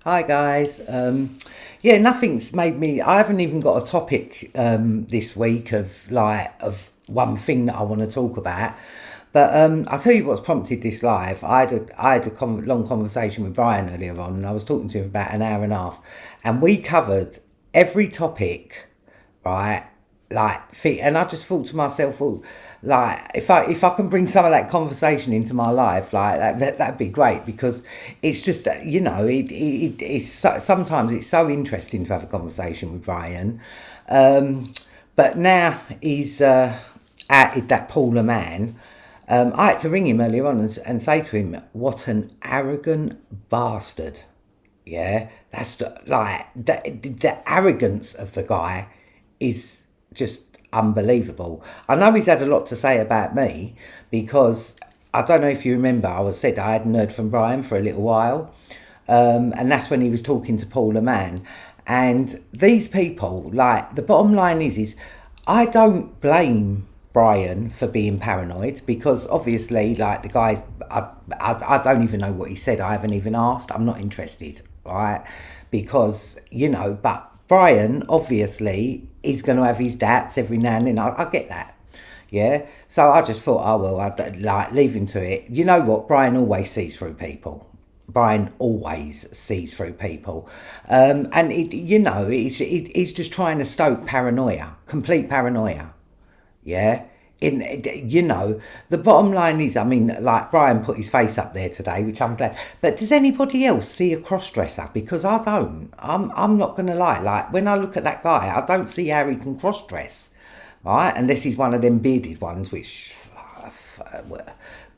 Hi guys. Yeah, nothing's made me. I haven't even got a topic this week of one thing that I want to talk about. But I'll tell you what's prompted this live. I had a long conversation with Brian earlier on, and I was talking to him for about an hour and a half, and we covered every topic, right? And I just thought to myself, well, like if I can bring some of that conversation into my life, like that'd be great, because it's just sometimes it's so interesting to have a conversation with Brian, but now he's at that Paula man. I had to ring him earlier on and say to him, "What an arrogant bastard!" Yeah, that's the arrogance of the guy is just unbelievable. I know he's had a lot to say about me, because I don't know if you remember, I hadn't heard from Brian for a little while, and that's when he was talking to Paula Mann. And these people, like, the bottom line is I don't blame Brian for being paranoid, because obviously, like, the guy's, I don't even know what he said. I haven't even asked. I'm not interested, right? Because, but Brian obviously is going to have his doubts every now and then. I get that. Yeah. So I just thought, oh, well, I'd like leave him to it. You know what? Brian always sees through people. Brian always sees through people. And, he's just trying to stoke paranoia, complete paranoia. Yeah. The bottom line is, I mean, like, Brian put his face up there today, which I'm glad. But does anybody else see a cross dresser? Because I don't. I'm not going to lie. Like, when I look at that guy, I don't see how he can cross dress, right? Unless he's one of them bearded ones, which.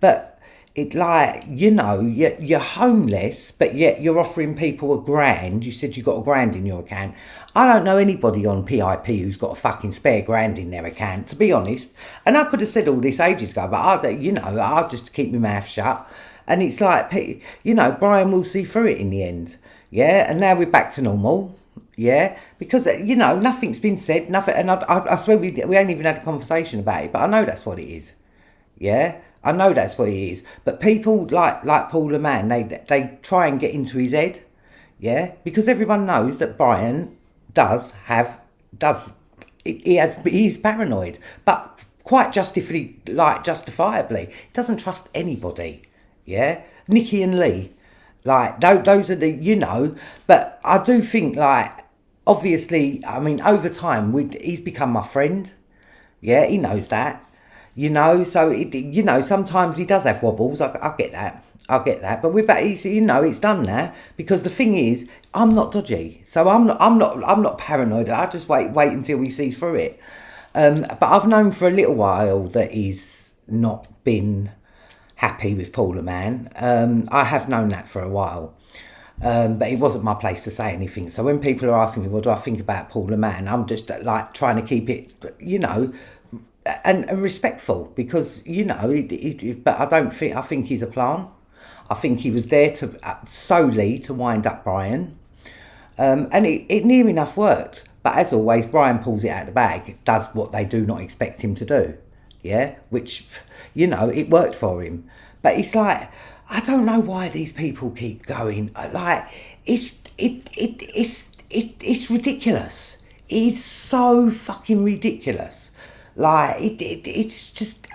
But you're homeless, but yet you're offering people £1,000. You said you got £1,000 in your account. I don't know anybody on PIP who's got a fucking spare grand in their account, to be honest. And I could have said all this ages ago, but I'll just keep my mouth shut. And it's like, Brian will see through it in the end. Yeah, and now we're back to normal. Yeah, because nothing's been said, nothing, and I swear we ain't even had a conversation about it. But I know that's what it is. Yeah, I know that's what it is. But people like Paul the man, they try and get into his head. Yeah, because everyone knows that Brian he's paranoid, but quite justifiably. He doesn't trust anybody. Yeah, Nikki and Lee, like those are the. But I do think, like, obviously, I mean, over time he's become my friend. Yeah, he knows that. So sometimes he does have wobbles. I get that. I get that. But we're back. It's done now, because the thing is, I'm not dodgy, so I'm not paranoid. I just wait until he sees through it. But I've known for a little while that he's not been happy with Paula Mann. I have known that for a while. But it wasn't my place to say anything. So when people are asking me, what do I think about Paula Mann, I'm just like trying to keep it, and respectful, because but I think he's a plant. I think he was there to solely to wind up Brian, and it near enough worked. But as always, Brian pulls it out of the bag, does what they do not expect him to do. Yeah, which it worked for him. But it's like, I don't know why these people keep going. Like, it's ridiculous. It's so fucking ridiculous. Like, it's just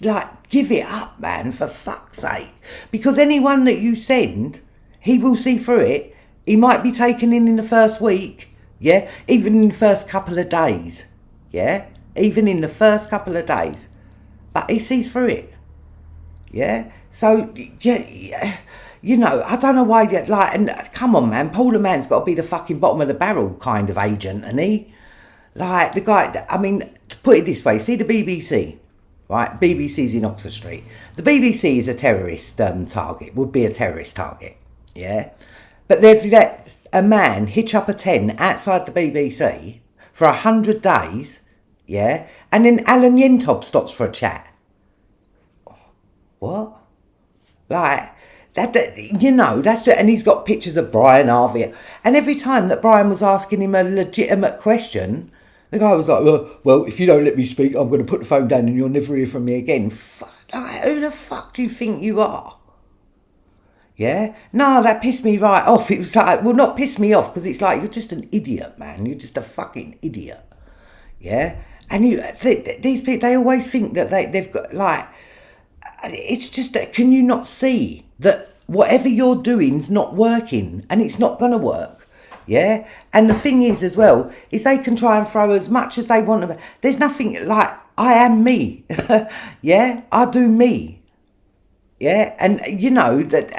like, give it up, man, for fuck's sake. Because anyone that you send, he will see through it. He might be taken in the first week, yeah, even in the first couple of days, yeah, even in the first couple of days, but he sees through it, yeah. So yeah. I don't know why. And come on, man, Paula Mann's got to be the fucking bottom of the barrel kind of agent, and he. Like, the guy, I mean, to put it this way, see the BBC, right? BBC's in Oxford Street. The BBC is a terrorist target, would be a terrorist target, yeah? But they've let a man hitch up a tent outside the BBC for 100 days, yeah? And then Alan Yentob stops for a chat. What? Like, and he's got pictures of Brian Harvey. And every time that Brian was asking him a legitimate question, the guy was like, well, if you don't let me speak, I'm going to put the phone down and you'll never hear from me again. Fuck, like, who the fuck do you think you are? Yeah? No, that pissed me right off. It was like, well, not pissed me off, because it's like, you're just an idiot, man. You're just a fucking idiot. Yeah? And these people, they always think that they've got, like, it's just that, can you not see that whatever you're doing's not working, and it's not going to work? Yeah? And the thing is, as well, is they can try and throw as much as they want. There's nothing like, I am me. Yeah? I do me. Yeah, and you know that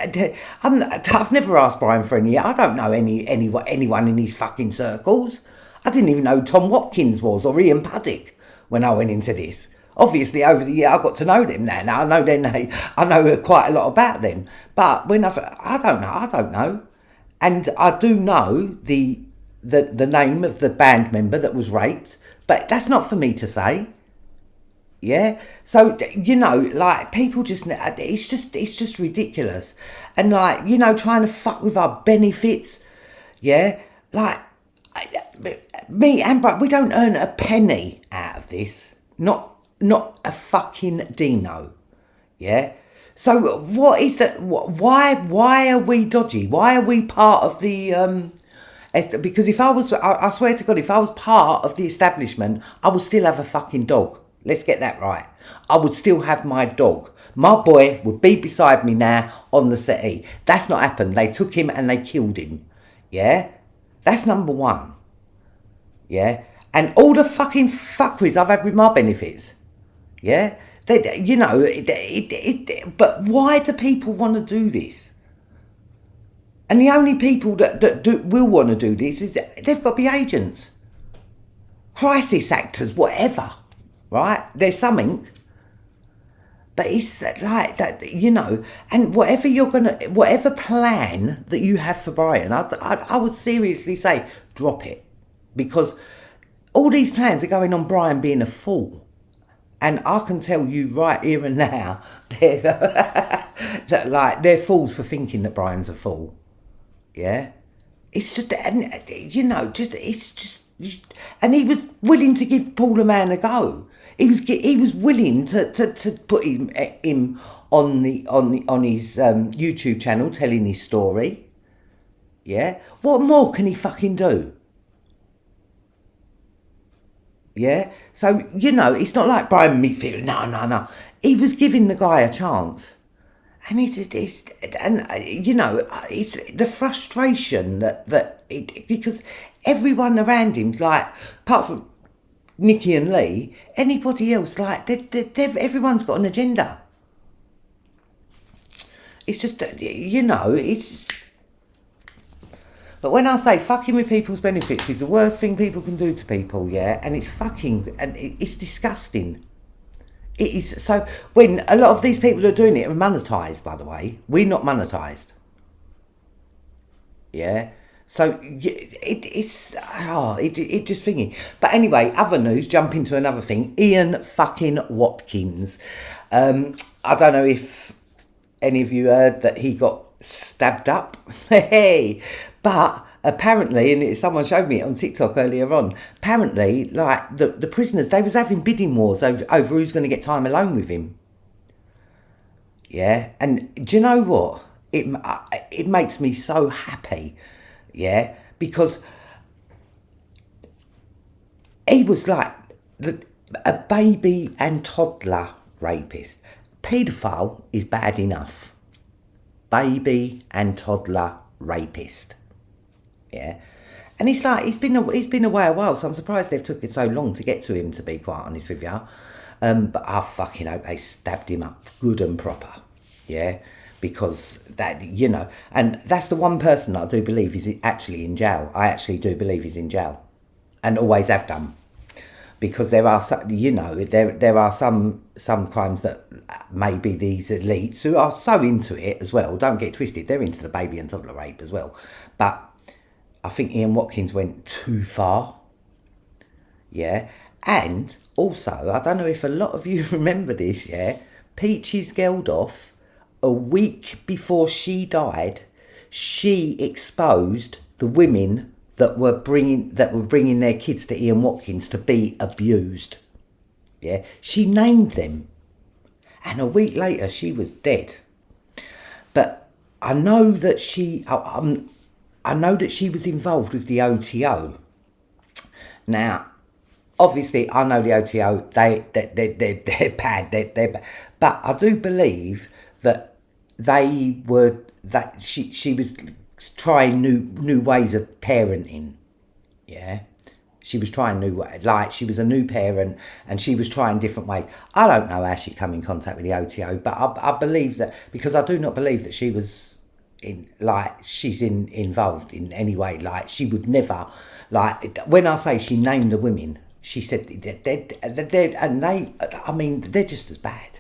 I've never asked Brian for any. I don't know anyone in his fucking circles. I didn't even know who Tom Watkins was or Ian Puddick when I went into this. Obviously, over the year, I got to know them now. Now I know I know quite a lot about them. But when I don't know, and I do know the name of the band member that was raped. But that's not for me to say. Yeah, so you know, like, people just, it's just ridiculous, and like, you know, trying to fuck with our benefits. Yeah, like, me and Brad, we don't earn a penny out of this, not a fucking dino. Yeah, so what is that? Why are we dodgy? Why are we part of the because if I swear to God, if I was part of the establishment, I would still have a fucking dog. Let's get that right. I would still have my dog. My boy would be beside me now on the settee. That's not happened. They took him and they killed him. Yeah? That's number one. Yeah? And all the fucking fuckeries I've had with my benefits. Yeah? You know, but why do people want to do this? And the only people that will want to do this is they've got to be agents. Crisis actors, whatever. Right? There's something. But it's like that, you know, and whatever plan that you have for Brian, I would seriously say, drop it. Because all these plans are going on Brian being a fool. And I can tell you right here and now, they're fools for thinking that Brian's a fool. Yeah? It's just, and, you know, and he was willing to give Paul the Man a go. He was willing to put him on his YouTube channel telling his story. Yeah, what more can he fucking do? Yeah, so you know, it's not like Brian meets people. No. He was giving the guy a chance, and you know, it's the frustration because everyone around him's like, apart from Nikki and Lee, anybody else, like, everyone's got an agenda. It's just, you know, it's... But when I say fucking with people's benefits is the worst thing people can do to people, yeah, and it's fucking, and it's disgusting. It is. So when a lot of these people are doing it are monetised, by the way, we're not monetised. Yeah. So it's just thinking. But anyway, other news, jump into another thing. Ian fucking Watkins. I don't know if any of you heard that he got stabbed up. Hey, but apparently, and someone showed me it on TikTok earlier on, apparently, like, the prisoners, they was having bidding wars over who's going to get time alone with him. Yeah, and do you know what? It makes me so happy. Yeah, because he was like a baby and toddler rapist. Paedophile is bad enough. Baby and toddler rapist. Yeah, and it's like he's been away a while, so I'm surprised they've took it so long to get to him, to be quite honest with you. But I fucking hope they stabbed him up good and proper. Yeah. Because that, you know, and that's the one person that I do believe is actually in jail. I actually do believe he's in jail, and always have done. Because there are, you know, there are some crimes that maybe these elites who are so into it as well. Don't get twisted; they're into the baby and toddler rape as well. But I think Ian Watkins went too far. Yeah, and also I don't know if a lot of you remember this. Yeah, Peaches Geldof. A week before she died, she exposed the women that were bringing their kids to Ian Watkins to be abused. Yeah, she named them, and a week later she was dead. But I know that I know that she was involved with the OTO. Now, obviously, I know the OTO. They're bad. They're bad. But I do believe that she was trying new ways of parenting. Yeah. She was trying new ways, like she was a new parent and she was trying different ways. I don't know how she come in contact with the OTO, but I believe that, because I do not believe that she was involved in any way. Like, she would never, like, when I say she named the women, she said they're just as bad.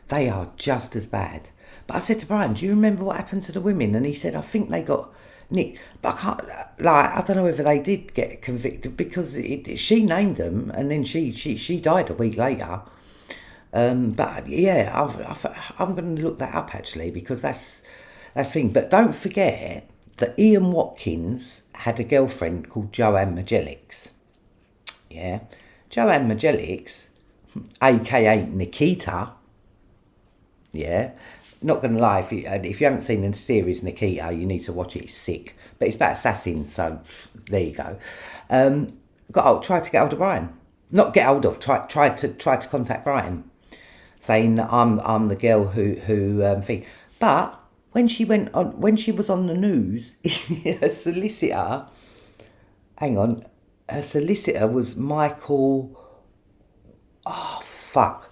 They are just as bad. But I said to Brian, do you remember what happened to the women? And he said, I think they got nicked. But I don't know whether they did get convicted, because she named them and then she died a week later. But yeah, I'm going to look that up actually, because that's thing. But don't forget that Ian Watkins had a girlfriend called Joanne Magellix. Yeah, Joanne Magellix, aka Nikita. Yeah, not going to lie, if you haven't seen the series Nikita, you need to watch it. It's sick, but it's about assassins, so there you go. Tried to get hold of Brian. Not get hold of. Tried to contact Brian, saying that I'm the girl who thing. But when she was on the news, her solicitor. Hang on, her solicitor was Michael. Oh fuck.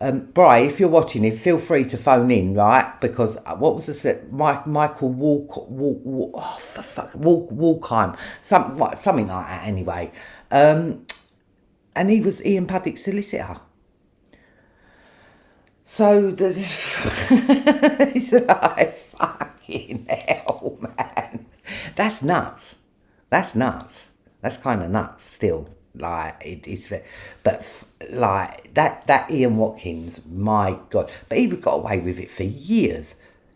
Bri, if you're watching it, feel free to phone in, right? Because what was the Michael Walkheim, something like that. Anyway, and he was Ian Puddick's solicitor. So it's like, fucking hell, man. That's nuts. That's kind of nuts still. Like it's, but like that Ian Watkins, my God! But he got away with it for years,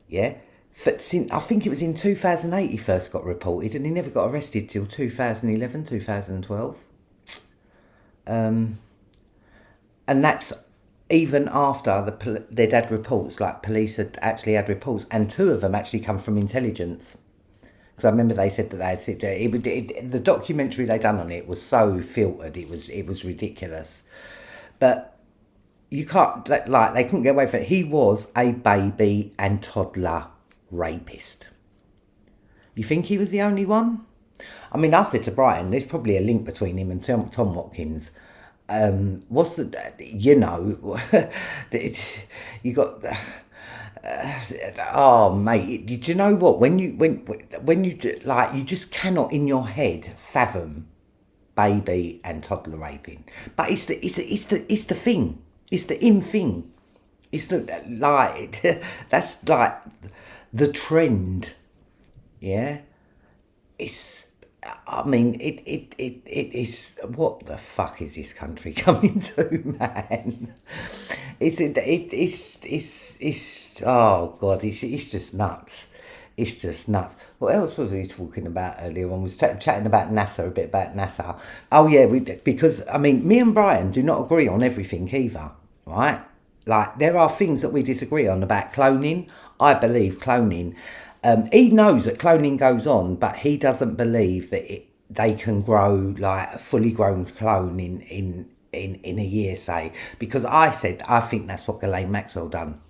yeah. I think it was in 2008 he first got reported, and he never got arrested till 2011, 2012. And that's even after they'd had reports, like police had actually had reports, and two of them actually come from intelligence. Because I remember they said that they had sit there. The documentary they done on it was so filtered. It was ridiculous. But you can't, like, they couldn't get away from it. He was a baby and toddler rapist. You think he was the only one? I mean, I said to Brian, there's probably a link between him and Tom Watkins. What's the, you know, you got. Oh mate, do you know what? When you like, you just cannot in your head fathom baby and toddler raping. But it's the thing. It's the in thing. It's the like that's like the trend. Yeah, it's. I mean, it is. What the fuck is this country coming to, man? It's oh god, it's just nuts. It's just nuts. What else was we talking about earlier on? We was chatting about NASA, a bit about NASA. Oh yeah, because I mean, me and Brian do not agree on everything either, right? Like, there are things that we disagree on about cloning. I believe cloning. He knows that cloning goes on, but he doesn't believe that they can grow like a fully grown clone in a year, say. Because I said I think that's what Ghislaine Maxwell done.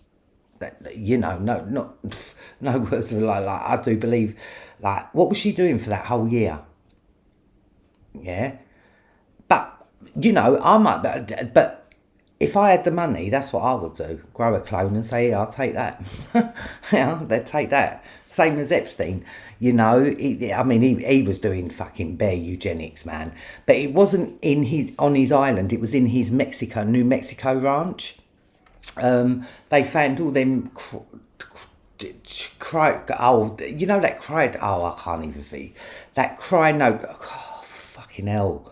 That, you know, no words of like I do believe. Like, what was she doing for that whole year? Yeah, but you know, I might, but. If I had the money, that's what I would do. Grow a clone and say, yeah, I'll take that. Yeah, they'd take that. Same as Epstein. You know, he was doing fucking bare eugenics, man. But it wasn't on his island. It was in his New Mexico ranch. They found all them you know that I can't even think. That fucking hell.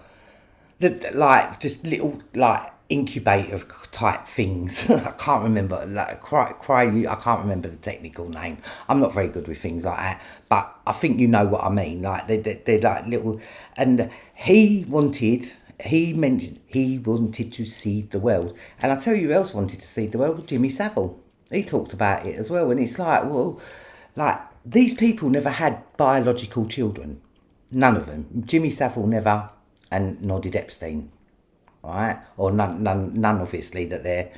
Just little, like, incubator type things. I can't remember, like I can't remember the technical name. I'm not very good with things like that, but I think you know what I mean. Like they're like little, and he mentioned he wanted to seed the world, and I tell you who else wanted to seed the world? Jimmy Savile. He talked about it as well, and it's like, well, Like, these people never had biological children. None of them. Jimmy Savile never, and nor did Epstein. All right, or none obviously that they're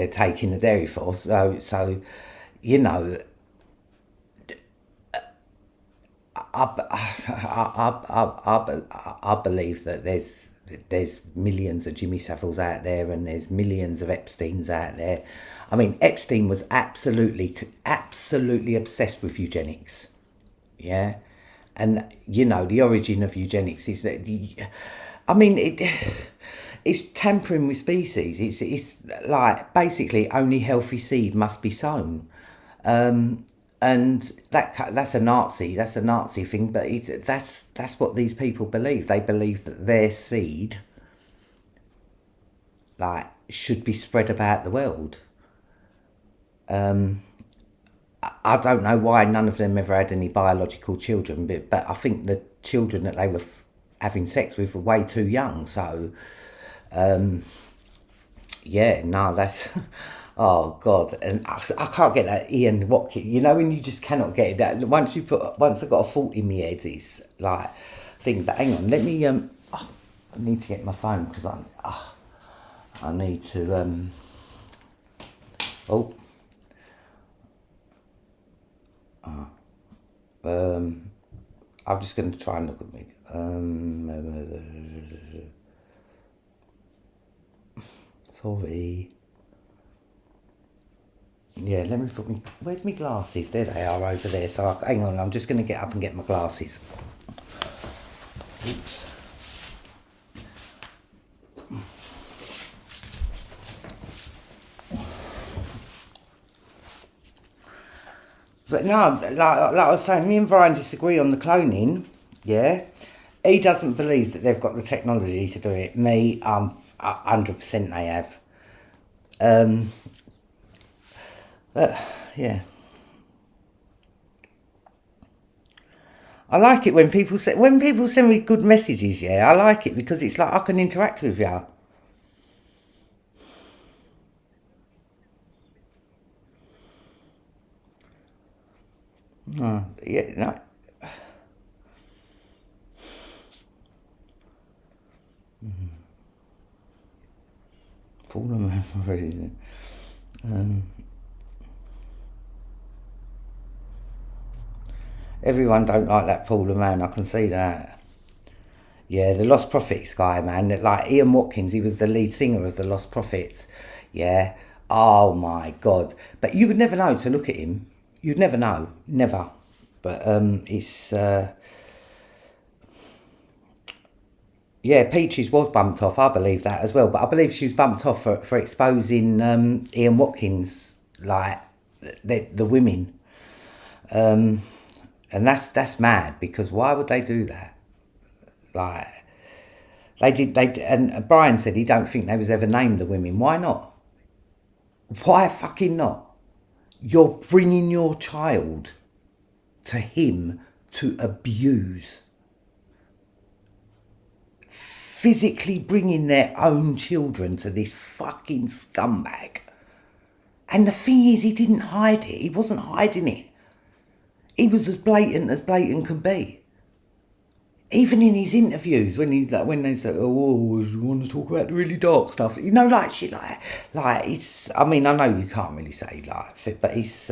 taking the dairy for. So, you know, I believe that there's millions of Jimmy Saviles out there, and there's millions of Epsteins out there. I mean, Epstein was absolutely obsessed with eugenics. Yeah, and you know the origin of eugenics is that I mean it's tampering with species. It's like basically only healthy seed must be sown. And that's a Nazi thing, but that's what these people believe. They believe that their seed like should be spread about the world. I don't know why none of them ever had any biological children, but I think the children that they were having sex with were way too young. So yeah, no, that's oh god, and I can't get that Ian Watkins. You know when you just cannot get it. That once I got a fault in my head, it's like thing. But hang on, let me I need to get my phone because I need to oh I'm just going to try and look at me. Sorry. Yeah, let me put me. Where's my glasses? There they are over there. So hang on, I'm just going to get up and get my glasses. Oops. But no, like I was saying, me and Brian disagree on the cloning. Yeah, he doesn't believe that they've got the technology to do it. Me, 100% they have. But yeah, I like it when people send me good messages. Yeah, I like it because it's like I can interact with you. No, yeah, no. Full of memory. Everyone don't like that Paula man. I can see that. Yeah, the Lost Prophets guy, man. Like Ian Watkins, he was the lead singer of the Lost Prophets. Yeah. Oh my god. But you would never know to look at him. You'd never know. Never. But it's yeah, Peaches was bumped off. I believe that as well. But I believe she was bumped off for exposing Ian Watkins, like the women. And that's mad because why would they do that? Like and Brian said he don't think they was ever named the women. Why not? Why fucking not? You're bringing your child to him to abuse. Physically bringing their own children to this fucking scumbag. And the thing is, he didn't hide it. He wasn't hiding it. He was as blatant can be. Even in his interviews, when they say, "Oh, you want to talk about the really dark stuff," you know, like shit, like it's. I mean, I know you can't really say like, but it's.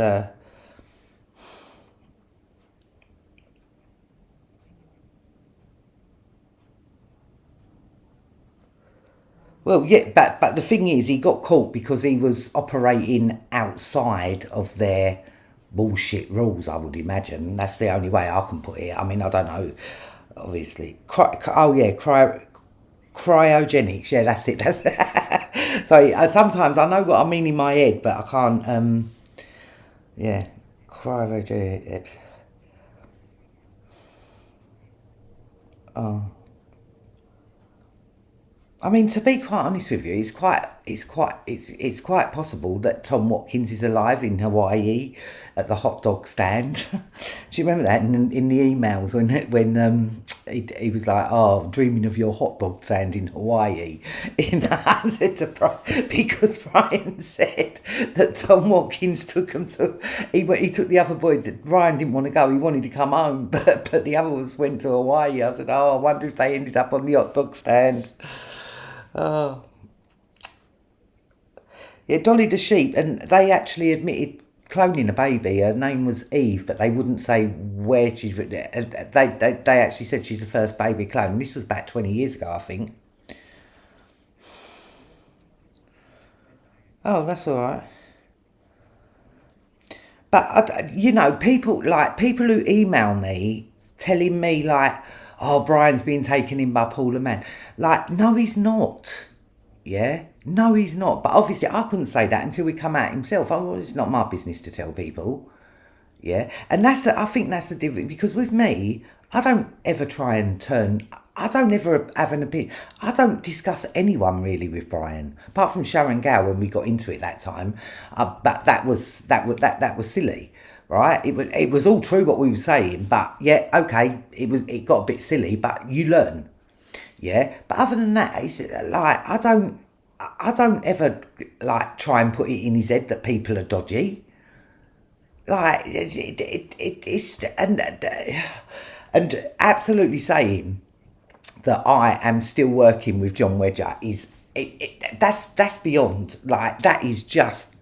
Well, yeah, but the thing is, he got caught because he was operating outside of their bullshit rules. I would imagine that's the only way I can put it. I mean, I don't know. Obviously, cryogenics. Yeah, that's it. That's so. Sometimes I know what I mean in my head, but I can't. Yeah, cryogenics. Oh. I mean, to be quite honest with you, it's quite possible that Tom Watkins is alive in Hawaii at the hot dog stand. Do you remember that in the emails when he was like, "Oh, I'm dreaming of your hot dog stand in Hawaii." I said to Brian, because Brian said that Tom Watkins took him to. He took the other boy. Brian didn't want to go. He wanted to come home, but the other ones went to Hawaii. I said, "Oh, I wonder if they ended up on the hot dog stand." Oh. Yeah, Dolly the sheep, and they actually admitted cloning a baby. Her name was Eve, but they wouldn't say where she's. They actually said she's the first baby clone. This was about 20 years ago, I think. Oh, that's all right. But people who email me telling me like, "Oh, Brian's being taken in by Paula Mann." Like, no, he's not. Yeah, no, he's not. But obviously, I couldn't say that until we come out himself. Oh, well, it's not my business to tell people. Yeah, and I think that's the difference, because with me, I don't ever try and turn. I don't ever have an opinion. I don't discuss anyone really with Brian, apart from Sharon Gow when we got into it that time. But that was silly, right? It was all true what we were saying, but yeah, okay, it got a bit silly, but you learn, yeah. But other than that, it's like I don't ever like try and put it in his head that people are dodgy. Like it's and absolutely saying that I am still working with John Wedger is that's beyond, like, that is just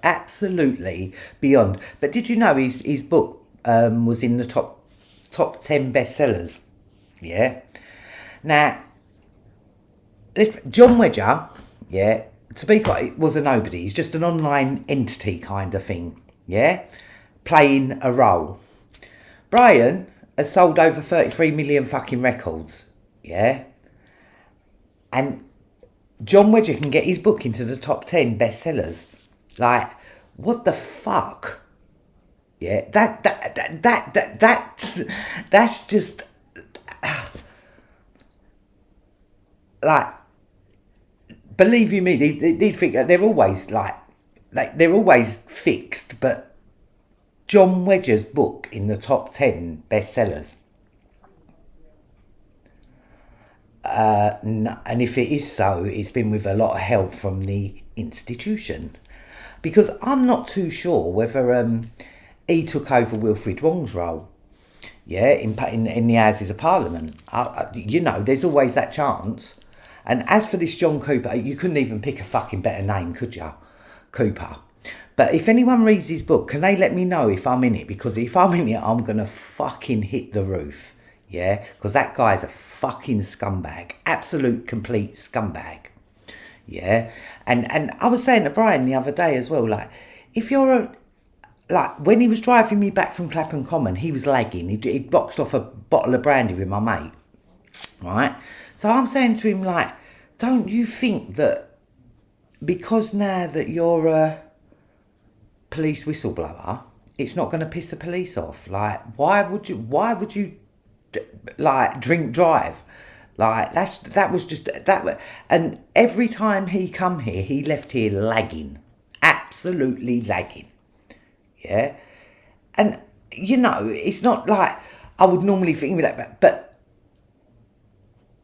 absolutely beyond. But did you know his book was in the top 10 bestsellers? Yeah. Now, if John Wedger, yeah, to be quite, was a nobody. He's just an online entity kind of thing, yeah, playing a role. Brian has sold over 33 million fucking records, yeah, and John Wedger can get his book into the top 10 bestsellers. Like, what the fuck? Yeah, that's just like, believe you me, they think that they're always like they're always fixed, but John Wedger's book in the top 10 bestsellers. And if it is so, it's been with a lot of help from the institution. Because I'm not too sure whether he took over Wilfred Wong's role, yeah, in the Houses of Parliament. There's always that chance. And as for this John Cooper, you couldn't even pick a fucking better name, could you? Cooper. But if anyone reads his book, can they let me know if I'm in it? Because if I'm in it, I'm going to fucking hit the roof. Yeah? Because that guy's a fucking scumbag. Absolute, complete scumbag. Yeah? And I was saying to Brian the other day as well, like, if you're like, when he was driving me back from Clapham Common, he was lagging. He'd boxed off a bottle of brandy with my mate. Right? So I'm saying to him, like, don't you think that because now that you're a police whistleblower, it's not going to piss the police off? Like, why would you like drink drive? Like, that was just that. And every time he come here, he left here lagging, absolutely lagging. Yeah, and it's not like I would normally think with that, but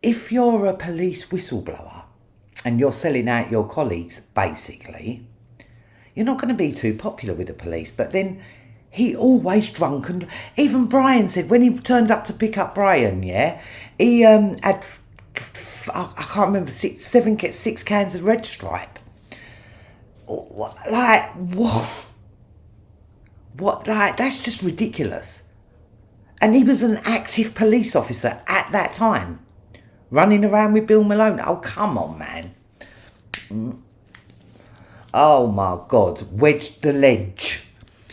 if you're a police whistleblower and you're selling out your colleagues, basically, you're not going to be too popular with the police. But then he always drunk, and even Brian said when he turned up to pick up Brian, yeah, he had I can't remember, six cans of Red Stripe. Like, what? What? Like, that's just ridiculous. And he was an active police officer at that time, running around with Bill Malone. Oh, come on, man. Oh, my God. Wedge the ledge.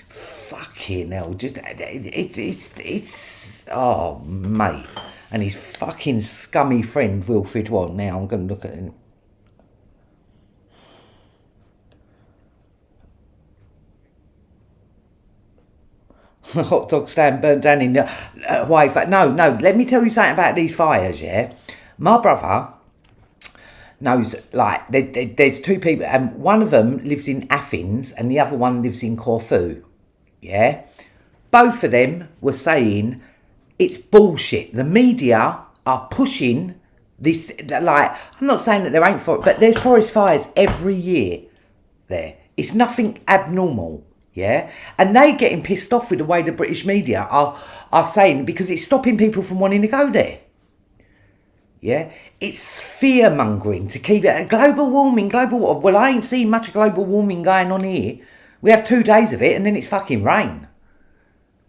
Fucking hell. Just, it's, oh, mate. And his fucking scummy friend, Wilfred Wong. Now I'm going to look at him. The hot dog stand burnt down in Hawaii. No, let me tell you something about these fires, yeah? My brother knows, like, there's two people, and one of them lives in Athens and the other one lives in Corfu. Yeah? Both of them were saying it's bullshit. The media are pushing this, like, I'm not saying that there ain't but there's forest fires every year there. It's nothing abnormal. Yeah? And they getting pissed off with the way the British media are saying, because it's stopping people from wanting to go there. Yeah, it's fear mongering to keep it. Global warming. Well, I ain't seen much global warming going on here. We have 2 days of it, and then it's fucking rain.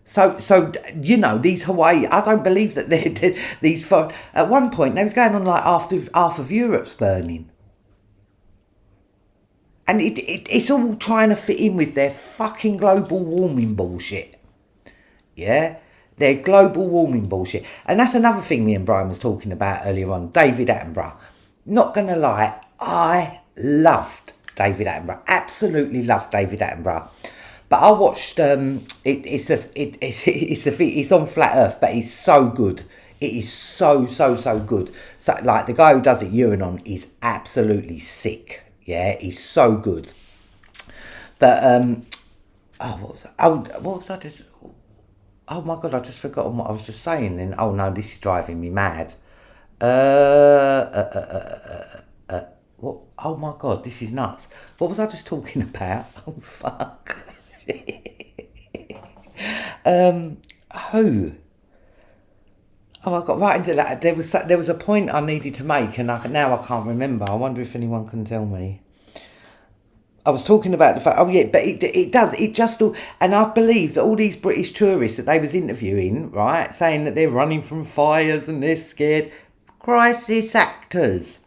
So you know, these Hawaii. I don't believe that these. At one point, they was going on like half of Europe's burning, and it's all trying to fit in with their fucking global warming bullshit. Yeah. Their global warming bullshit. And that's another thing me and Brian was talking about earlier on. David Attenborough. Not going to lie, I loved David Attenborough. Absolutely loved David Attenborough. But I watched, it's on Flat Earth, but it's so good. It is so good. So, like, the guy who does it, Uranon, is absolutely sick. Yeah, he's so good. But, what was I just... Oh my God, I just forgot what I was just saying then. Oh no, this is driving me mad. What? Oh my God, this is nuts. What was I just talking about? Oh fuck. Who? Oh, I got right into that. There was a point I needed to make, and now I can't remember. I wonder if anyone can tell me. I was talking about the fact, but it just all, and I believe that all these British tourists that they was interviewing, right, saying that they're running from fires and they're scared, crisis actors,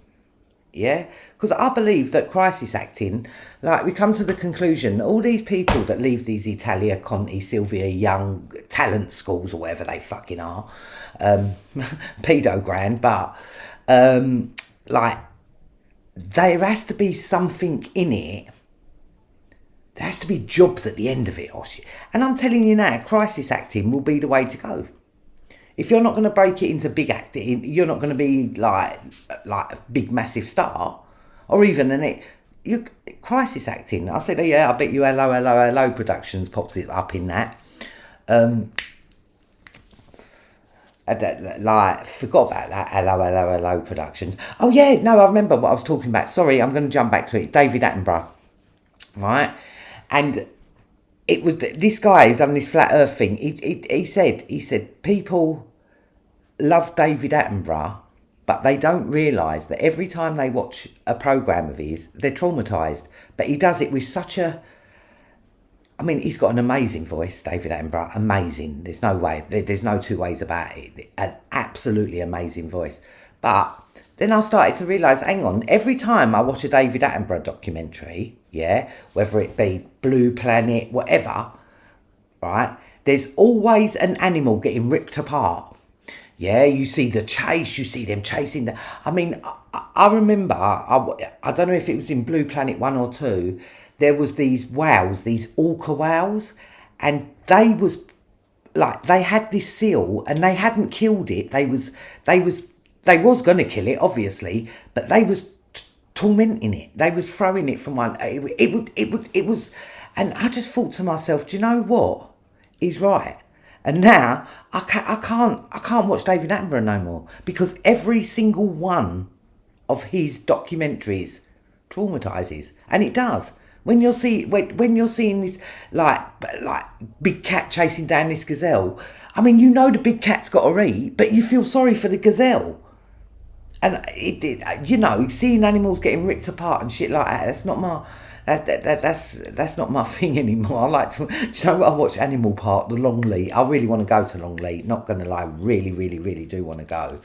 yeah, because I believe that crisis acting, like, we come to the conclusion, all these people that leave these Italia Conti, Sylvia Young talent schools or whatever they fucking are, pedo grand, but, like, there has to be something in it. There has to be jobs at the end of it. And I'm telling you now, crisis acting will be the way to go. If you're not going to break it into big acting, you're not going to be like a big massive star, or even crisis acting. I said, yeah, I bet you Hello Productions pops it up in that. Like, forgot about that. Hello Productions. Oh yeah, no, I remember what I was talking about. Sorry, I'm going to jump back to it. David Attenborough, right? And it was this guy who's done this flat Earth thing. He said people love David Attenborough, but they don't realise that every time they watch a programme of his, they're traumatised. But he does it with such a... I mean, he's got an amazing voice, David Attenborough. Amazing. There's no way. There's no two ways about it. An absolutely amazing voice. But then I started to realise, hang on, every time I watch a David Attenborough documentary, yeah, whether it be Blue Planet, whatever, right, there's always an animal getting ripped apart. Yeah, you see the chase, you see them chasing the... I mean, I remember, I don't know if it was in Blue Planet 1 or 2, there was these whales, these orca whales, and they was had this seal and they hadn't killed it. They was going to kill it, obviously, but they was tormenting it. They was throwing it from one. It was, and I just thought to myself, do you know what? He's right. And now I can't watch David Attenborough no more, because every single one of his documentaries traumatises, and it does. When you're seeing this like big cat chasing down this gazelle, I mean, you know the big cat's got to eat, but you feel sorry for the gazelle. And seeing animals getting ripped apart and shit like that, that's not my thing anymore. I like to, I watch Animal Park, the Longleat. I really want to go to Longleat, not going to lie, really do want to go.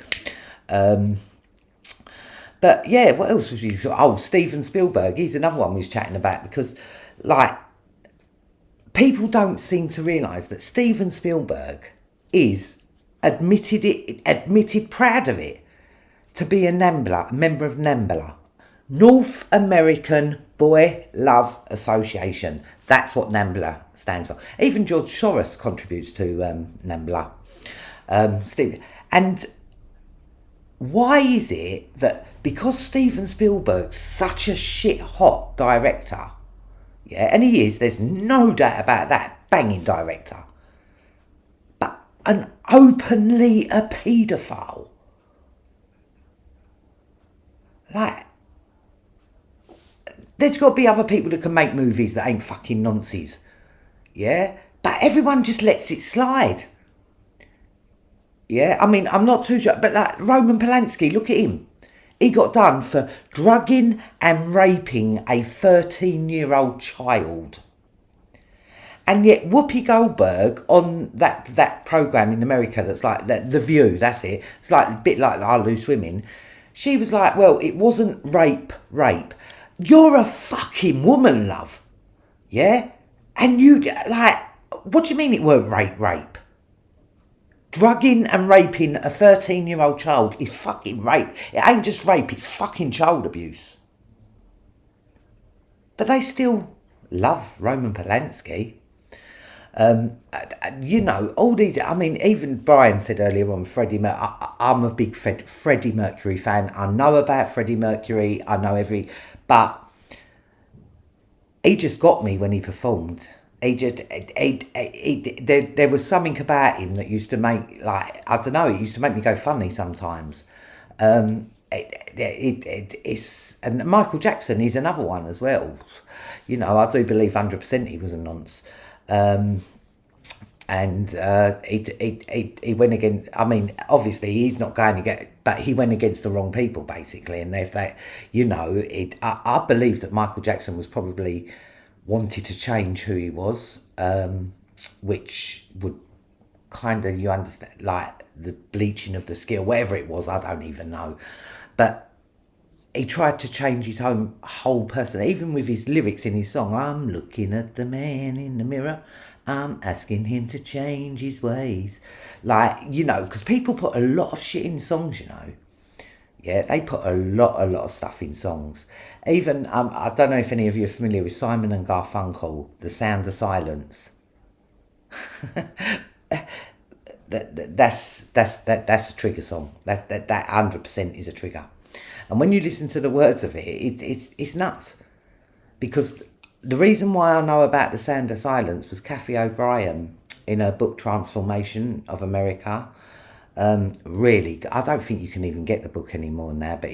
But yeah, what else was you? Oh, Steven Spielberg, he's another one we was chatting about, because, like, people don't seem to realise that Steven Spielberg is admitted proud of it, to be a NAMBLA, a member of NAMBLA, North American Boy Love Association. That's what NAMBLA stands for. Even George Soros contributes to NAMBLA. Steve, and why is it that because Steven Spielberg's such a shit hot director, yeah, and he is, there's no doubt about that, banging director, but an openly a paedophile, like, there's got to be other people that can make movies that ain't fucking nonsense, yeah, but everyone just lets it slide. Yeah, I mean, I'm not too sure, but like Roman Polanski, look at him. He got done for drugging and raping a 13-year-old child. And yet Whoopi Goldberg on that programme in America that's like The View, that's it. It's like a bit like I Lose Women. She was like, well, it wasn't rape. You're a fucking woman, love. Yeah? And you, like, what do you mean it weren't rape? Drugging and raping a 13-year-old child is fucking rape. It ain't just rape, it's fucking child abuse. But they still love Roman Polanski. You know, all these, I mean, even Brian said earlier on, I'm a big Freddie Mercury fan. I know about Freddie Mercury, I know but he just got me when he performed. There was something about him that used to make, like, I don't know, it used to make me go funny sometimes. It's, and Michael Jackson is another one as well. You know, I do believe 100% he was a nonce. And he went against, I mean, obviously he's not going to get, but he went against the wrong people basically. And if they, you know, I believe that Michael Jackson was probably wanted to change who he was, which would kind of, you understand, like the bleaching of the skin, whatever it was, I don't even know. But he tried to change his own whole person, even with his lyrics in his song. I'm looking at the man in the mirror, I'm asking him to change his ways. Like, you know, because people put a lot of shit in songs, you know. Yeah, they put a lot of stuff in songs. Even, I don't know if any of you are familiar with Simon and Garfunkel, The Sound of Silence. That's a trigger song. That 100% is a trigger. And when you listen to the words of it, it's nuts. Because the reason why I know about The Sound of Silence was Kathy O'Brien in her book Transformation of America. Really, I don't think you can even get the book anymore now, but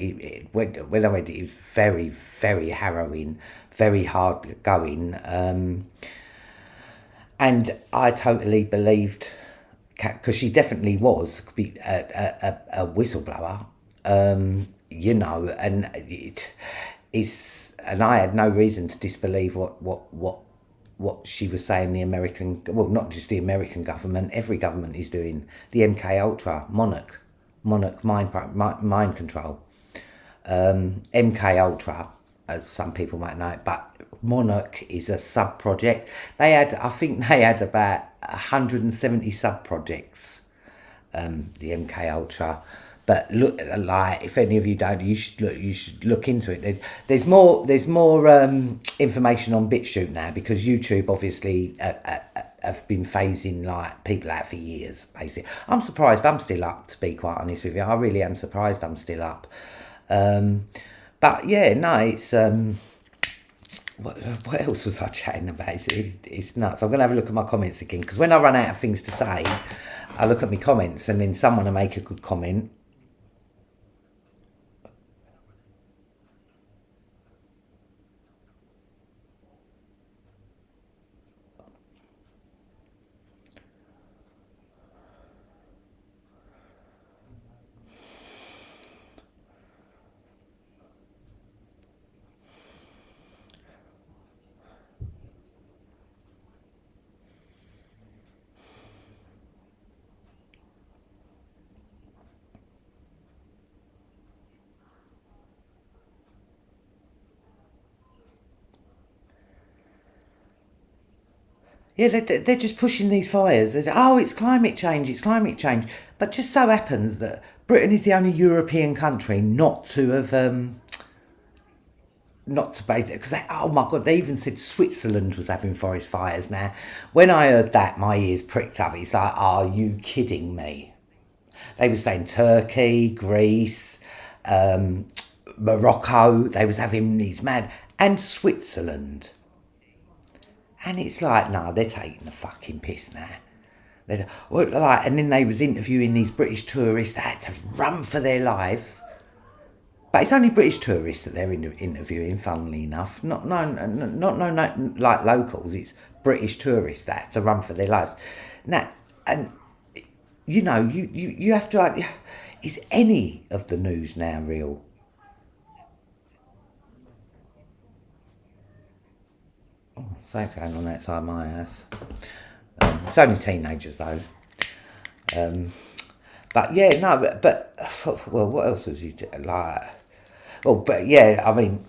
when I read it was very, very harrowing, very hard going. And I totally believed, because she definitely was a whistleblower, you know, and and I had no reason to disbelieve what she was saying. The American, well, not just the American government, every government is doing. The MK Ultra, Monarch mind control. MK Ultra, as some people might know it, but Monarch is a sub project. I think they had about 170 sub projects. The MK Ultra. But look, like, if any of you don't, you should look into it. There's more information on BitChute now, because YouTube obviously have been phasing like people out for years. Basically, I'm surprised I'm still up. To be quite honest with you, I really am surprised I'm still up. But yeah, no, it's what else was I chatting about? It's nuts. I'm gonna have a look at my comments again, because when I run out of things to say, I look at my comments, and then someone will make a good comment. Yeah, they're just pushing these fires. Oh, it's climate change, it's climate change. But just so happens that Britain is the only European country not to have, not to base it. Because, oh my God, they even said Switzerland was having forest fires now. When I heard that, my ears pricked up. It's like, are you kidding me? They were saying Turkey, Greece, Morocco. They was having these mad, and Switzerland. And it's like, no, they're taking the fucking piss now. And then they was interviewing these British tourists that had to run for their lives. But it's only British tourists that they're interviewing, funnily enough. Not like locals. It's British tourists that had to run for their lives. Now, and you know, you have to. Is any of the news now real? Oh, something's going on outside my house. It's only teenagers though. But yeah, no, but well, what else was he like? Well, but yeah, I mean,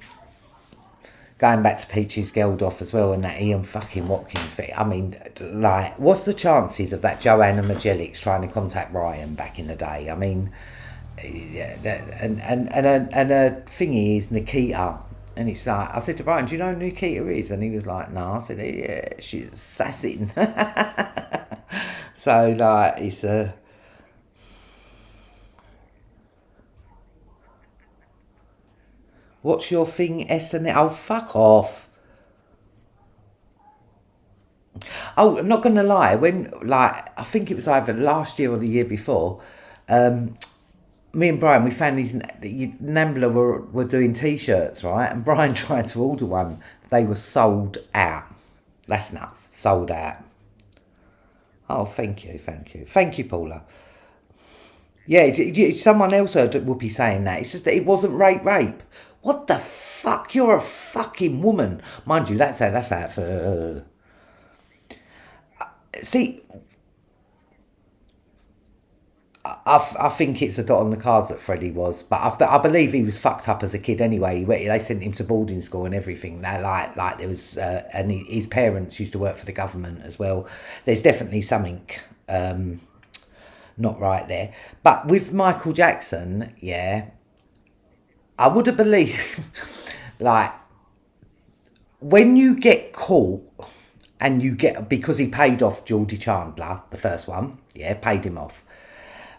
going back to Peaches Geldof as well, and that Ian fucking Watkins thing. I mean, like, what's the chances of that Joanna Majelics trying to contact Ryan back in the day? I mean, yeah, and a thingy is Nikita. And it's like, I said to Brian, do you know who Nikita is? And he was like, no. I said, yeah, she's assassin. So, like, it's a... What's your thing, SNL? Oh, fuck off. Oh, I'm not going to lie. When, like, I think it was either last year or the year before, me and Brian, we found these, Nambla were doing T-shirts, right? And Brian tried to order one. They were sold out. That's nuts. Sold out. Oh, thank you. Thank you, Paula. Yeah, someone else would be saying that. It's just that it wasn't rape. What the fuck? You're a fucking woman. Mind you, that's out for... See... I think it's a dot on the cards that Freddie was, but I believe he was fucked up as a kid anyway. They sent him to boarding school and everything. Like there was, and his parents used to work for the government as well. There's definitely something not right there. But with Michael Jackson, yeah, I would have believed, like, when you get caught and you get, because he paid off Geordie Chandler, the first one, yeah, paid him off.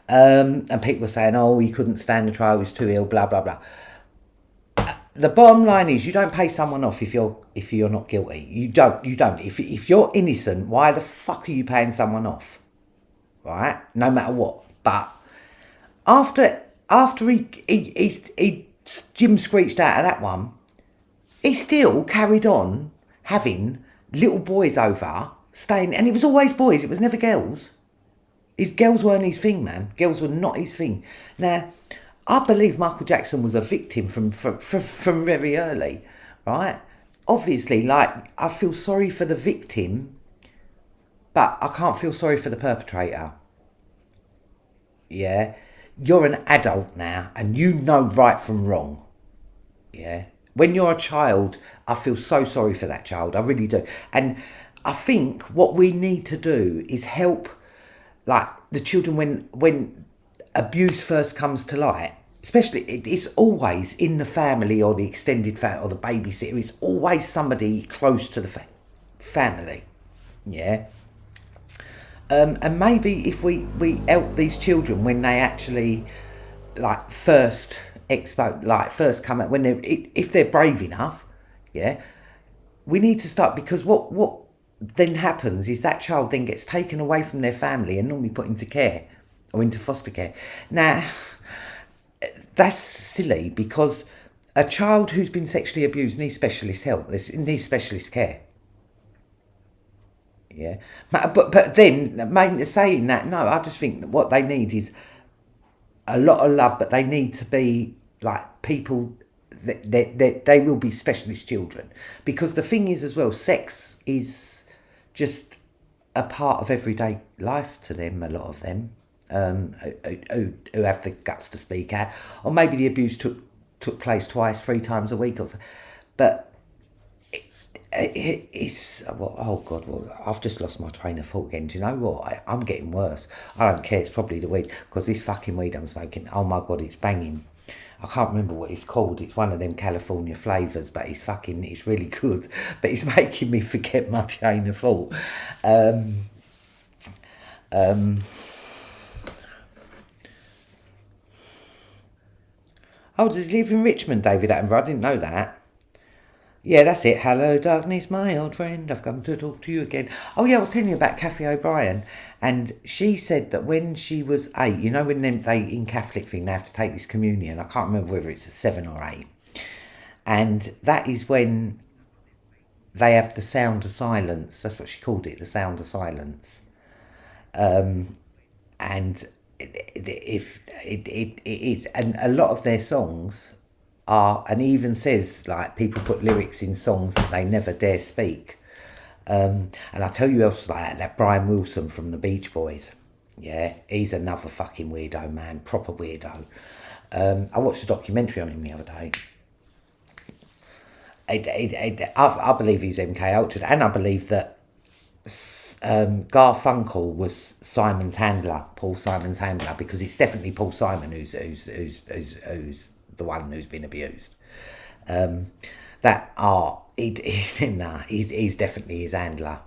And people were saying, oh, he couldn't stand the trial, he was too ill, blah, blah, blah. The bottom line is, you don't pay someone off if you're not guilty. You don't. If you're innocent, why the fuck are you paying someone off? Right? No matter what. But after he Jim screeched out of that one, he still carried on having little boys over, staying, and it was always boys, it was never girls. His girls weren't his thing, man. Girls were not his thing. Now, I believe Michael Jackson was a victim from very early, right? Obviously, like, I feel sorry for the victim, but I can't feel sorry for the perpetrator. Yeah? You're an adult now, and you know right from wrong. Yeah? When you're a child, I feel so sorry for that child. I really do. And I think what we need to do is help, like, the children when abuse first comes to light, especially it's always in the family or the extended family or the babysitter. It's always somebody close to the family, yeah. And maybe if we help these children when they actually, like, first come out, when if they're brave enough, yeah, we need to start, because what then happens is that child then gets taken away from their family and normally put into care or into foster care. Now, that's silly, because a child who's been sexually abused needs specialist help. Needs specialist care. Yeah, but then saying that, no, I just think what they need is a lot of love, but they need to be like people that they will be specialist children, because the thing is as well, sex is just a part of everyday life to them, a lot of them, who have the guts to speak out. Or maybe the abuse took place twice, 3 times a week or so. But it's, well, oh God, well, I've just lost my train of thought again. Do you know what? I'm getting worse. I don't care, it's probably the weed, because this fucking weed I'm smoking, oh my God, it's banging. I can't remember what it's called. It's one of them California flavours, but it's really good. But it's making me forget my train of thought. Oh, does he live in Richmond, David Attenborough? I didn't know that. Yeah, that's it. Hello, darkness, my old friend. I've come to talk to you again. Oh, yeah, I was telling you about Kathy O'Brien. And she said that when she was 8, you know, when they in Catholic thing, they have to take this communion. I can't remember whether it's a 7 or 8. And that is when they have the sound of silence. That's what she called it, the sound of silence. And if it is, and a lot of their songs are, and he even says, like, people put lyrics in songs that they never dare speak. And I tell you else like that Brian Wilson from the Beach Boys. Yeah, he's another fucking weirdo, man, proper weirdo. I watched a documentary on him the other day. I believe he's MK Ultra, and I believe that Garfunkel was Simon's handler, Paul Simon's handler, because it's definitely Paul Simon who's the one who's been abused. That art, he's definitely his handler,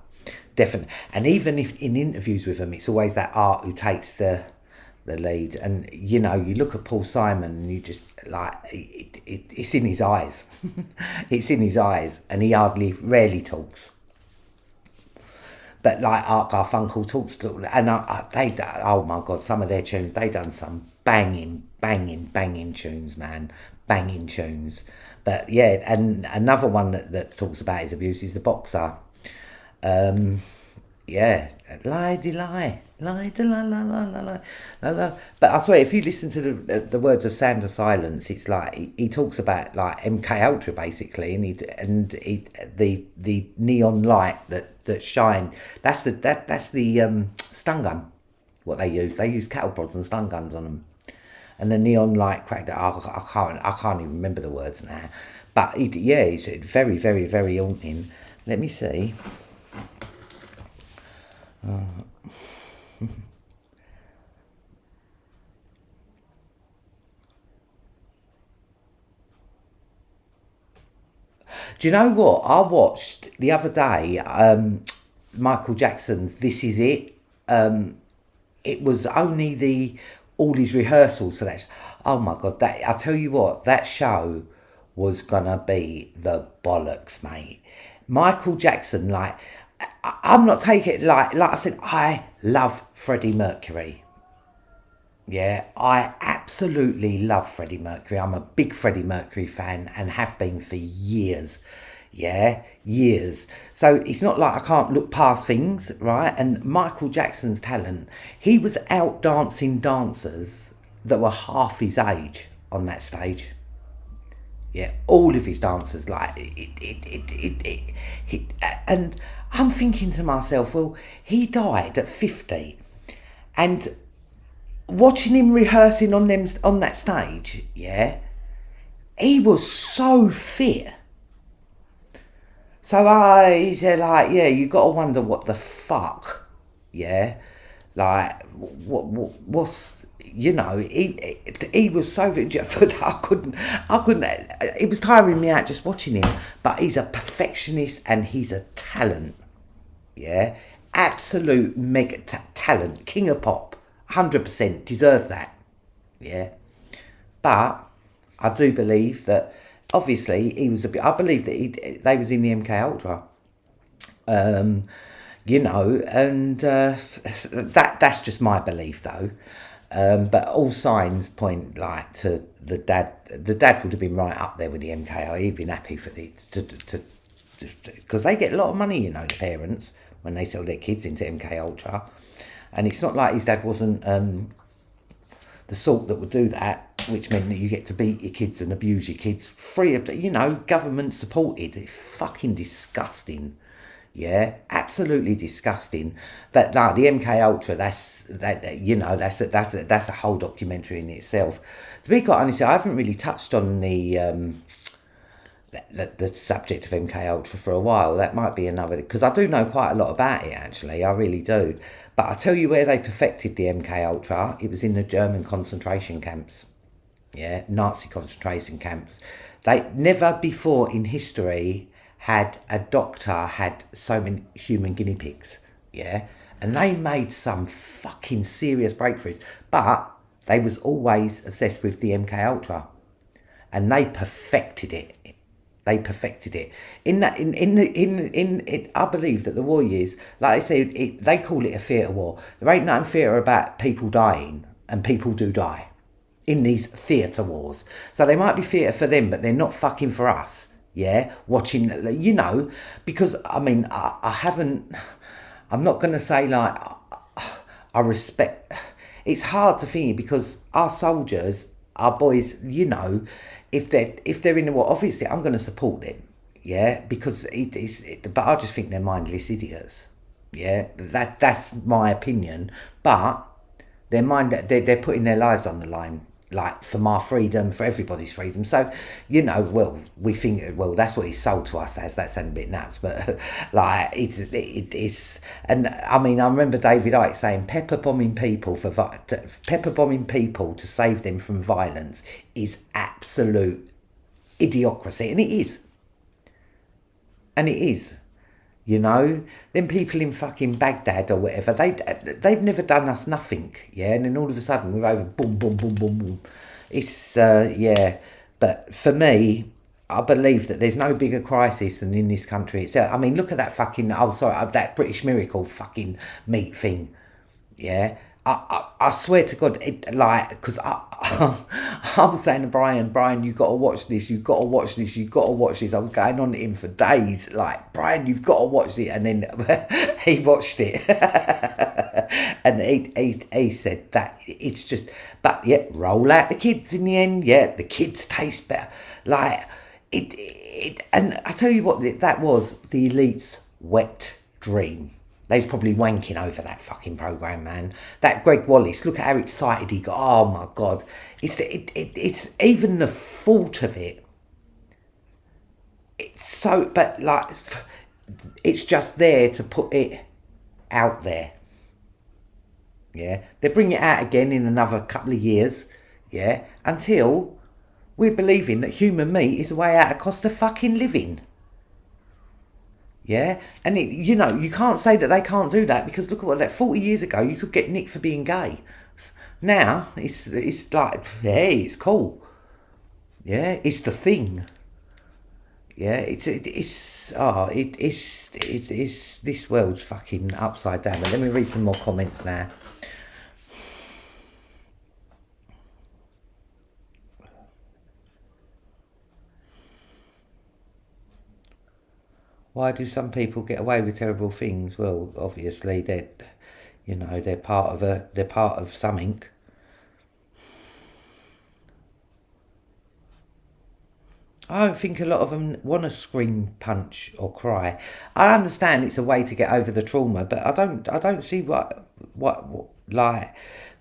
definitely. And even if in interviews with him, it's always that art who takes the lead. And you know, you look at Paul Simon and you just like it's in his eyes. It's in his eyes, and he rarely talks. But like Art Garfunkel talks, and oh my god, some of their tunes, they done some banging tunes, man, banging tunes. But yeah, and another one that talks about his abuse is The Boxer. Yeah, lie de lie, lie de la la la la la la. But I swear, if you listen to the words of Sound of Silence, it's like he talks about like MK Ultra basically, and the neon light that shine. That's the stun gun. What they use cattle prods and stun guns on them, and the neon light cracked. I can't even remember the words now, but it's very very very haunting. Let me see. Do you know what I watched the other day? Michael Jackson's "This Is It." It was only all his rehearsals for that. Oh my god! That I tell you what, that show was gonna be the bollocks, mate. Michael Jackson, like, I'm not taking it like I said. I love Freddie Mercury. Yeah, I absolutely love Freddie Mercury. I'm a big Freddie Mercury fan and have been for years. Yeah, years. So it's not like I can't look past things, right? And Michael Jackson's talent, he was out dancing dancers that were half his age on that stage. Yeah, all of his dancers, like and I'm thinking to myself, well, he died at 50, and watching him rehearsing on that stage, yeah, he was so fit. So he said, like, yeah, you got to wonder what the fuck, yeah, like what's you know, he was so fit. I couldn't. It was tiring me out just watching him. But he's a perfectionist and he's a talent. Yeah, absolute mega talent, king of pop, 100% deserves that. Yeah, but I do believe that obviously he was a bit. I believe that they was in the MK Ultra. You know, and that's just my belief though. But all signs point like to the dad. The dad would have been right up there with the MKO. He'd been happy for because they get a lot of money, you know, the parents, when they sell their kids into MK Ultra, and it's not like his dad wasn't the sort that would do that, which meant that you get to beat your kids and abuse your kids free of, you know, government supported. It's fucking disgusting. Yeah, absolutely disgusting. But no, the MK Ultra, that's a whole documentary in itself. To be quite honest, I haven't really touched on the subject of MK Ultra for a while. That might be another, because I do know quite a lot about it actually. I really do. But I tell you where they perfected the MK Ultra. It was in the German concentration camps. Yeah, Nazi concentration camps. They never before in history had a doctor had so many human guinea pigs, yeah, and they made some fucking serious breakthroughs, but they was always obsessed with the MK Ultra. and they perfected it. They perfected it. In that, I believe that the war years, like I said, they call it a theatre war. There ain't nothing theatre about people dying, and people do die in these theatre wars. So they might be theatre for them, but they're not fucking for us. Yeah, watching, because I mean, I haven't. I'm not going to say like I respect. It's hard to think because our soldiers, our boys, if they're in the war, obviously I'm going to support them. Yeah, because but I just think they're mindless idiots. Yeah, that's my opinion. But they're putting their lives on the line, like for my freedom, for everybody's freedom. So, we think, that's what he's sold to us as. That sounds a bit nuts, but like it's, and I mean, I remember David Icke saying pepper bombing people to save them from violence is absolute idiocracy, and it is. And it is. Them people in fucking Baghdad or whatever, they've never done us nothing, yeah, and then all of a sudden we're over, boom, boom, boom, boom, boom. It's, but for me, I believe that there's no bigger crisis than in this country itself. I mean, look at that fucking, that British Miracle fucking meat thing, yeah. I swear to God, because I was saying to Brian, you got to watch this, you got to watch this, you got to watch this. I was going on to him for days, like, Brian, you've got to watch it, and then he watched it, and he said that it's just, but yeah, roll out the kids in the end. Yeah, the kids taste better, like it, and I tell you what, that was the elite's wet dream. They was probably wanking over that fucking programme, man. That Greg Wallace, look at how excited he got. Oh, my God. It's even the thought of it. It's so, but like, it's just there to put it out there. Yeah. They bring it out again in another couple of years. Yeah. Until we're believing that human meat is the way out of cost of fucking living. Yeah, and you can't say that they can't do that, because look at that. 40 years ago, you could get nicked for being gay. Now it's like, hey, it's cool. Yeah, it's the thing. Yeah, it's this world's fucking upside down. But let me read some more comments now. Why do some people get away with terrible things? Well, obviously they're part of something. I don't think a lot of them want to scream, punch, or cry. I understand it's a way to get over the trauma, but I don't see what like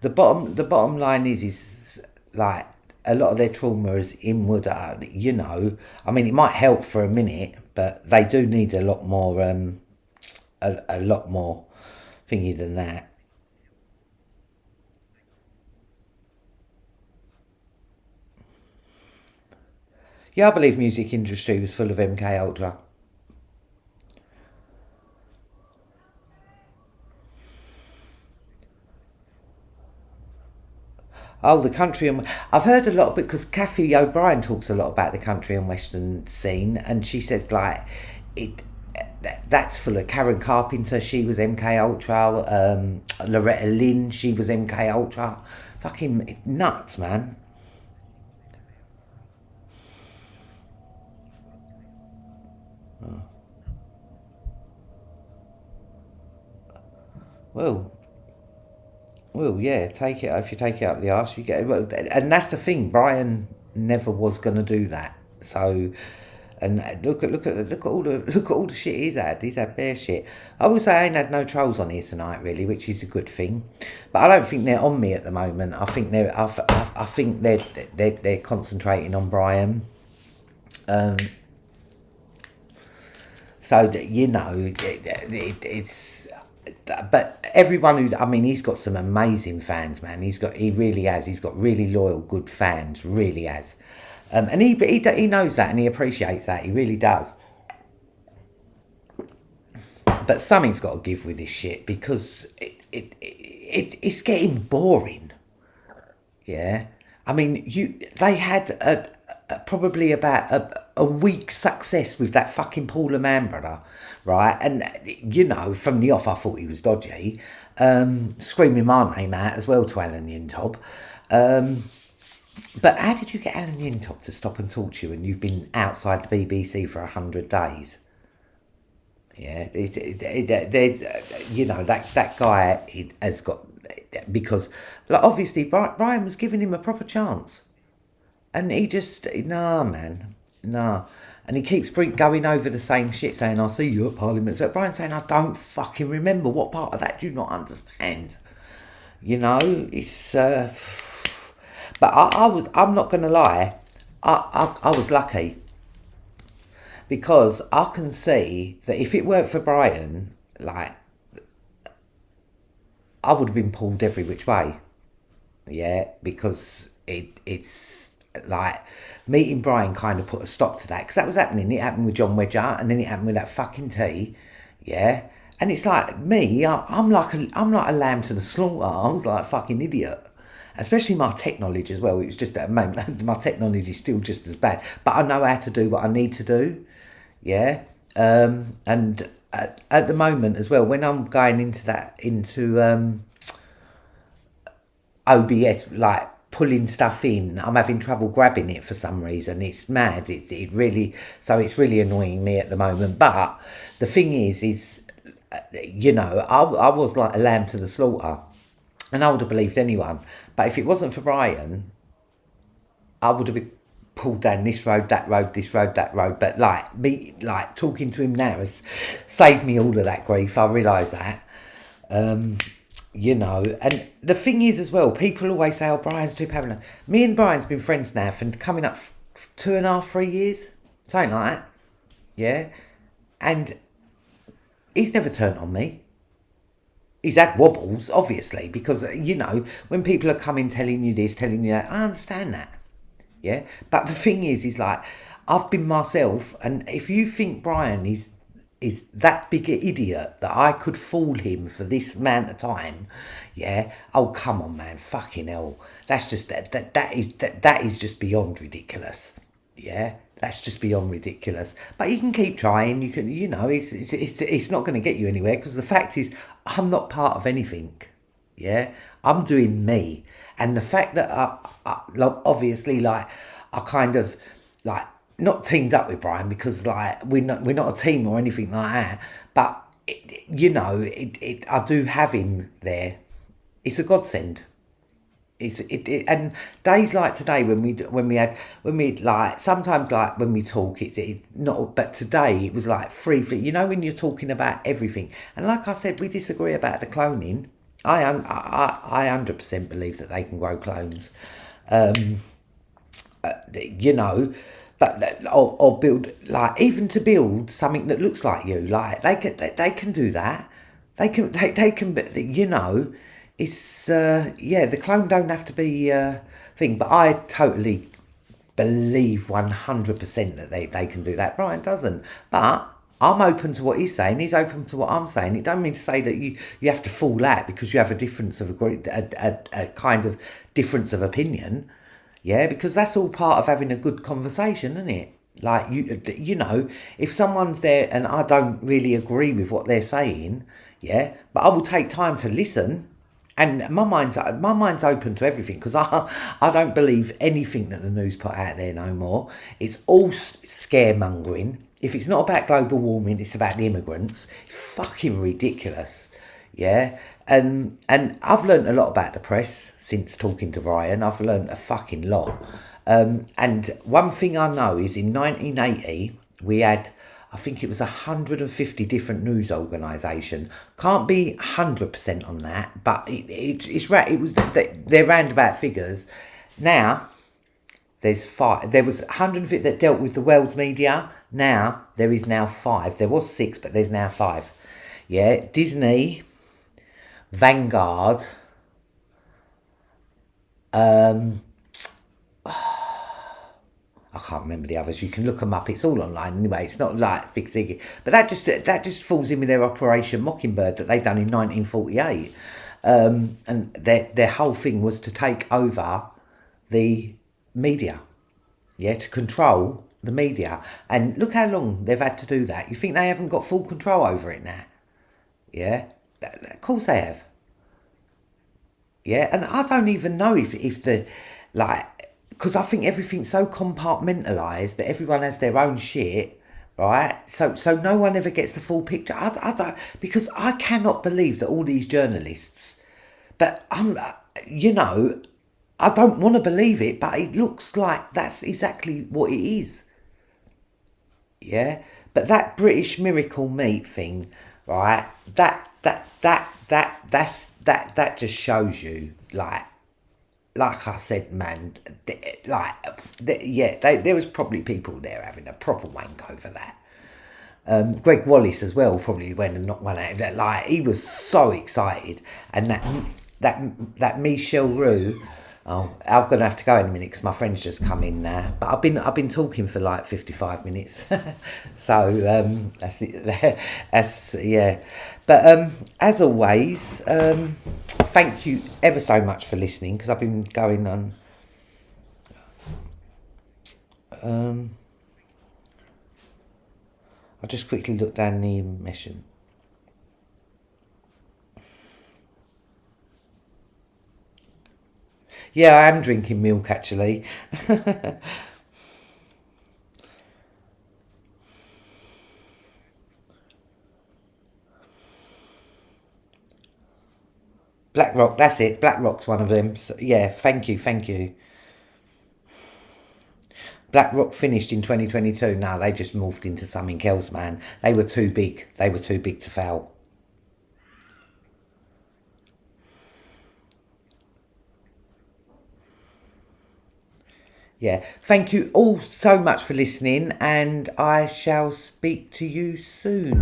the bottom line is like a lot of their trauma is inward. I mean, it might help for a minute, but they do need a lot more a lot more thingy than that. Yeah, I believe music industry was full of MK Ultra. Oh, the country and I've heard a lot because Kathy O'Brien talks a lot about the country and western scene, and she says like it. That's full of Karen Carpenter. She was MK Ultra. Loretta Lynn. She was MK Ultra. Fucking nuts, man. Well, yeah. Take it if you take it up the arse, you get it. And that's the thing. Brian never was going to do that. So, and look at all the shit he's had. He's had bare shit. I will say I ain't had no trolls on here tonight, really, which is a good thing. But I don't think they're on me at the moment. I think they're concentrating on Brian. So it's. But everyone who, I mean, he's got some amazing fans, man. He really has. He's got really loyal, good fans. Really has. And he knows that, and he appreciates that. He really does. But something's got to give with this shit, because it's getting boring. Yeah, I mean, they had probably about a week's success with that fucking Paula Mann brother, right? And, you know, from the off, I thought he was dodgy. Screaming my name out as well to Alan Yintob. But how did you get Alan Yintob to stop and talk to you when you've been outside the BBC for 100 days? Yeah, there's, you know, that guy has got, because like, obviously Brian was giving him a proper chance. And he just, nah, man, nah. And he keeps going over the same shit, saying, I'll see you at Parliament. So Brian's saying, I don't fucking remember. What part of that do you not understand? You know, it's... but I'm not going to lie. I was lucky. Because I can see that if it weren't for Brian, like, I would have been pulled every which way. Yeah, because it's... like, meeting Brian kind of put a stop to that, because that was happening. It happened with John Wedger, and then it happened with that fucking T, yeah. And it's like me, I'm like a lamb to the slaughter. I was like a fucking idiot, especially my tech knowledge as well. It was just that my technology is still just as bad, but I know how to do what I need to do, yeah. And at the moment as well, when I'm going into OBS, like, pulling stuff in, I'm having trouble grabbing it for some reason. It's mad. It really, so it's really annoying me at the moment. But the thing is, you know, I was like a lamb to the slaughter, and I would have believed anyone. But if it wasn't for Brian, I would have been pulled down this road, that road, this road, that road. But like me, like talking to him now has saved me all of that grief. I realise that. You know, and the thing is as well, people always say, oh, Brian's too paranoid. Me and Brian's been friends now for coming up 2.5, 3 years, something like that, yeah, and he's never turned on me. He's had wobbles, obviously, because, you know, when people are coming telling you this, telling you that, I understand that, yeah, but the thing is like, I've been myself, and if you think Brian is that big an idiot that I could fool him for this amount of time, yeah, oh come on, man, fucking hell, that's just that is just beyond ridiculous, yeah, that's just beyond ridiculous. But you can keep trying, you can, you know, it's not going to get you anywhere, because the fact is I'm not part of anything, yeah, I'm doing me. And the fact that I obviously, like, I kind of like not teamed up with Brian, because like we're not a team or anything like that, but you know, I do have him there. It's a godsend. And days like today, when we like, sometimes like when we talk, it's not, but today it was like free, you know, when you're talking about everything. And like I said, we disagree about the cloning. I 100% believe that they can grow clones, you know. But or build, like, even to build something that looks like you, like they can do that. They can, you know. It's yeah, the clone don't have to be thing. But I totally believe 100% that they can do that. Brian doesn't, but I'm open to what he's saying. He's open to what I'm saying. It don't mean to say that you have to fall out because you have a difference of a kind of difference of opinion. Yeah, because that's all part of having a good conversation, isn't it? Like, you know, if someone's there and I don't really agree with what they're saying, yeah, but I will take time to listen, and my mind's open to everything, because I don't believe anything that the news put out there no more. It's all scaremongering. If it's not about global warming, it's about the immigrants. It's fucking ridiculous, yeah. And I've learnt a lot about the press since talking to Brian. I've learnt a fucking lot. And one thing I know is in 1980, we had, I think it was 150 different news organisations. Can't be 100% on that, but they're roundabout figures. Now, there's 5. There was 150 that dealt with the Wells media. Now, there is now 5. There was 6, but there's now 5. Yeah, Disney, Vanguard, I can't remember the others. You can look them up. It's all online anyway. It's not like Fig Ziggy. But that just falls in with their Operation Mockingbird that they done in 1948. And their whole thing was to take over the media. yeah, to control the media. And look how long they've had to do that. You think they haven't got full control over it now? Yeah, of course they have. Yeah, and I don't even know if the, like, because I think everything's so compartmentalised that everyone has their own shit, right? So no one ever gets the full picture. I don't, because I cannot believe that all these journalists, but you know, I don't want to believe it, but it looks like that's exactly what it is. Yeah, but that British Miracle Meat thing, right? That just shows you, like I said, man, there was probably people there having a proper wank over that. Greg Wallace as well probably went and knocked one out of that. Like, he was so excited, and that Michelle Roux. Oh, I'm gonna have to go in a minute because my friend's just come in now. But I've been talking for like 55 minutes, so that's it. That's, yeah. But as always, thank you ever so much for listening, because I've been going on. I'll just quickly look down the mission. Yeah, I am drinking milk actually. BlackRock, that's it. BlackRock's one of them. So, yeah, thank you. BlackRock finished in 2022. No, they just morphed into something else, man. They were too big. They were too big to fail. Yeah, thank you all so much for listening, and I shall speak to you soon.